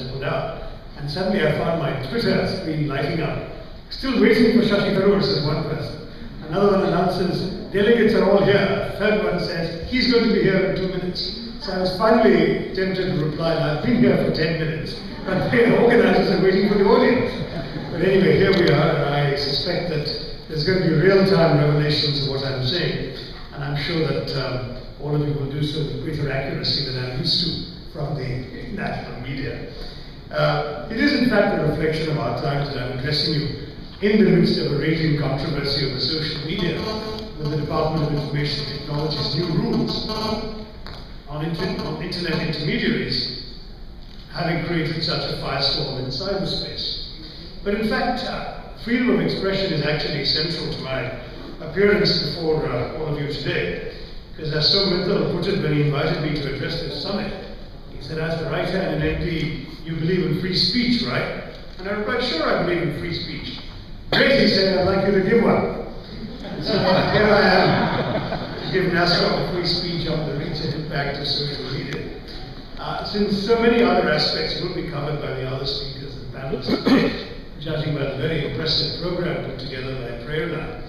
put out. And suddenly I found my Twitter screen lighting up. Still waiting for Shashi Tharoor, says one person. Another one announces, delegates are all here. A third one says, he's going to be here in 2 minutes. So I was finally tempted to reply, I've been here for 10 minutes. But the organizers are waiting for the audience. But anyway, here we are, and I suspect that there's going to be real-time revelations of what I'm saying. And I'm sure that all of you will do so with greater accuracy than I'm used to from the national media. It is in fact a reflection of our times that I'm addressing you in the midst of a raging controversy over social media, with the Department of Information Technology's new rules on internet intermediaries having created such a firestorm in cyberspace. But in fact, freedom of expression is actually central to my appearance before all of you today, because as so Mittal put it when he invited me to address this summit, he said, as the writer and an MP, you believe in free speech, right? And I replied, sure, I believe in free speech. Great, he said, I'd like you to give one. And so here I am to give NASSCOM a free speech on the reach and impact of social media. Since so many other aspects will be covered by the other speakers and panelists today, judging by the very impressive program put together by Prerna,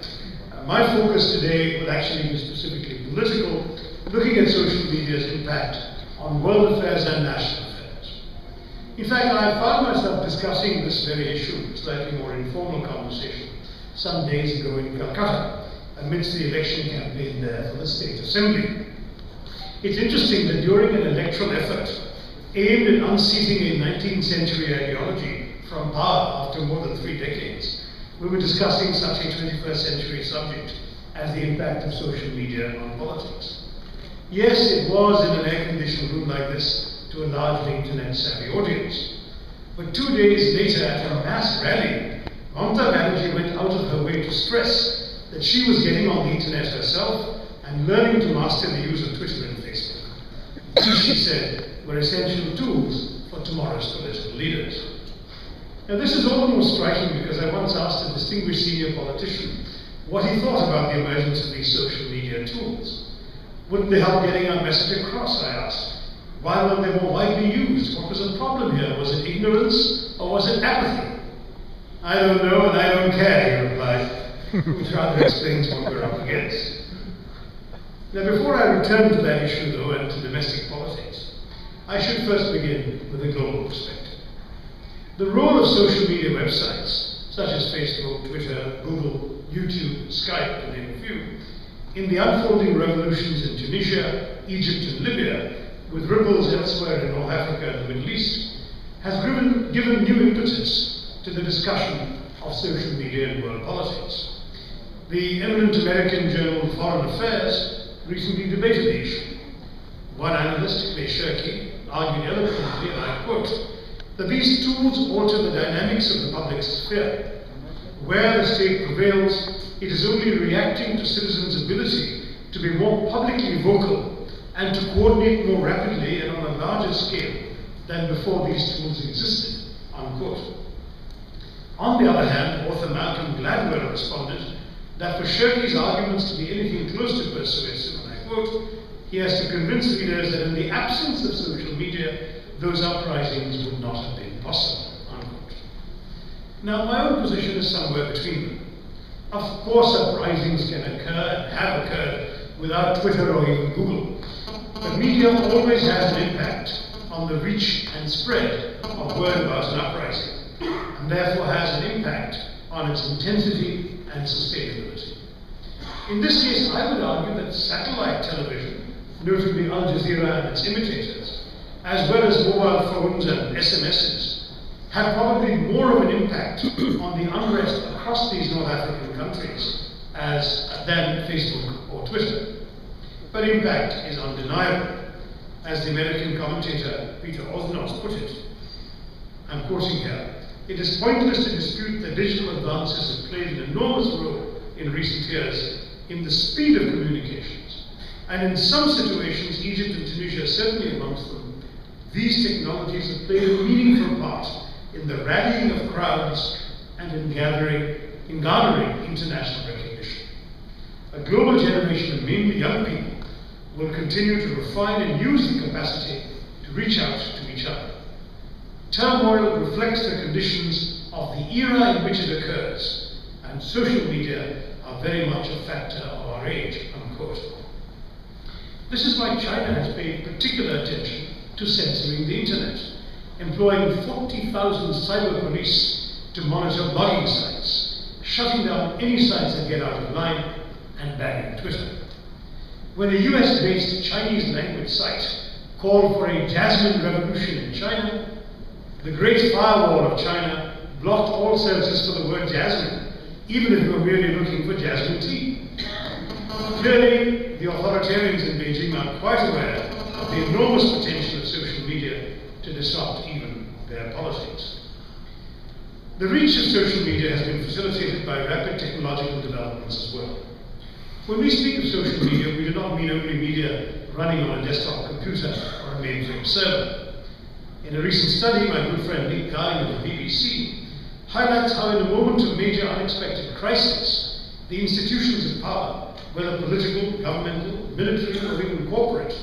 my focus today will actually be specifically political, looking at social media's impact on world affairs and national affairs. In fact, I found myself discussing this very issue in a slightly more informal conversation some days ago in Calcutta, amidst the election campaign there for the State Assembly. It's interesting that during an electoral effort aimed at unseating a 19th century ideology from power after more than 3 decades, we were discussing such a 21st century subject as the impact of social media on politics. Yes, it was in an air-conditioned room like this to a largely internet-savvy audience. But 2 days later, at a mass rally, Mamata Banerjee went out of her way to stress that she was getting on the internet herself and learning to master the use of Twitter and Facebook. These, she said, were essential tools for tomorrow's political leaders. Now, this is all the more striking because I once asked a distinguished senior politician what he thought about the emergence of these social media tools. Wouldn't they help getting our message across, I asked. Why weren't they more widely used? What was the problem here? Was it ignorance or was it apathy? I don't know and I don't care, he replied, which rather explains what we're up against. Now, before I return to that issue, though, and to domestic politics, I should first begin with a global perspective. The role of social media websites, such as Facebook, Twitter, Google, YouTube, Skype, to name a few, in the unfolding revolutions in Tunisia, Egypt, and Libya, with ripples elsewhere in North Africa and the Middle East, has given new impetus to the discussion of social media in world politics. The eminent American journal Foreign Affairs recently debated the issue. One analyst, Clay Shirky, argued eloquently, and I quote, that these tools alter the dynamics of the public sphere. Where the state prevails, it is only reacting to citizens' ability to be more publicly vocal and to coordinate more rapidly and on a larger scale than before these tools existed, unquote. On the other hand, author Malcolm Gladwell responded that for Shirky's arguments to be anything close to persuasive, and I quote, he has to convince readers that in the absence of social media, those uprisings would not have been possible, unquote. Now, my own position is somewhere between them. Of course, uprisings can occur and have occurred without Twitter or even Google. But media always has an impact on the reach and spread of word about an uprising, and therefore has an impact on its intensity and sustainability. In this case, I would argue that satellite television, notably Al Jazeera and its imitators, as well as mobile phones and SMSs, have probably more of an impact on the unrest across these North African countries than Facebook or Twitter. But impact is undeniable. As the American commentator Peter Osnos put it, I'm quoting here, it is pointless to dispute that digital advances have played an enormous role in recent years in the speed of communications. And in some situations, Egypt and Tunisia certainly amongst them, these technologies have played a meaningful part in the rallying of crowds and in garnering international recognition. A global generation of mainly young people will continue to refine and use the capacity to reach out to each other. Turmoil reflects the conditions of the era in which it occurs, and social media are very much a factor of our age, unquote. This is why China has paid particular attention to censoring the internet, employing 40,000 cyber police to monitor blogging sites, shutting down any sites that get out of line, and banning Twitter. When a US-based Chinese language site called for a jasmine revolution in China, the Great Firewall of China blocked all searches for the word jasmine, even if you were merely looking for jasmine tea. Clearly, the authoritarians in Beijing are quite aware of the enormous potential of social media to disrupt even their politics. The reach of social media has been facilitated by rapid technological developments as well. When we speak of social media, we do not mean only media running on a desktop computer or a mainframe server. In a recent study, my good friend Nick Guy of the BBC highlights how in a moment of major unexpected crisis, the institutions of power, whether political, governmental, military, or even corporate,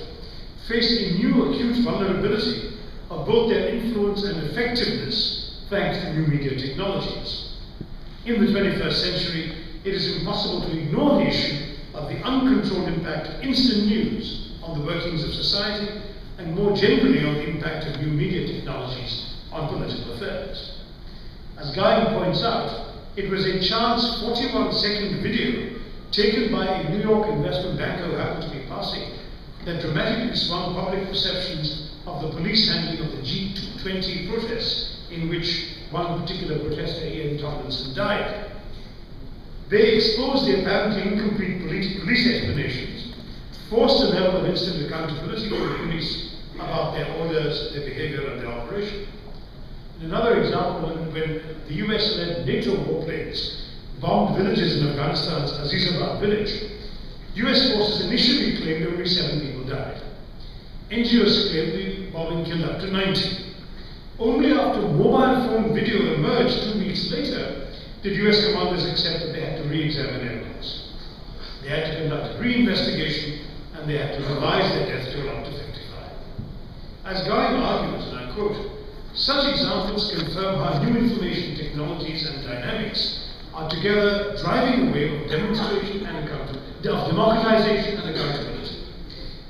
face a new acute vulnerability of both their influence and effectiveness thanks to new media technologies. In the 21st century, it is impossible to ignore the issue of the uncontrolled impact of instant news on the workings of society, and more generally on the impact of new media technologies on political affairs. As Guy points out, it was a chance 41-second video taken by a New York investment banker who happened to be passing that dramatically swung public perceptions of the police handling of the G20 protests, in which one particular protester, Ian Tomlinson, died. They exposed the apparently incomplete police explanations, forced a level of instant accountability for the police about their orders, their behavior, and their operation. In another example, when the US-led NATO warplanes bombed villages in Afghanistan's Azizabad village, US forces initially claimed only 7 people died. NGOs claimed the bombing killed up to 90. Only after mobile phone video emerged 2 weeks later did US commanders accept that they had to re-examine evidence. They had to conduct a re-investigation, and they had to revise their death toll up to 55. As Guy argues, and I quote, "Such examples confirm how new information technologies and dynamics are together driving a wave of demonstration and of democratization and accountability.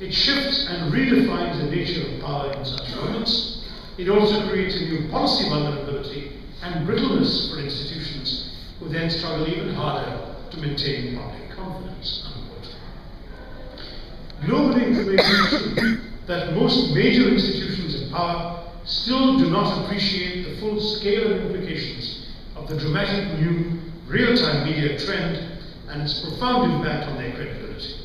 It shifts and redefines the nature of power in such moments. It also creates a new policy vulnerability and brittleness for institutions who then struggle even harder to maintain public confidence." Unquote. Globally, information is that most major institutions of power still do not appreciate the full scale and implications of the dramatic new real-time media trend and its profound impact on their credibility.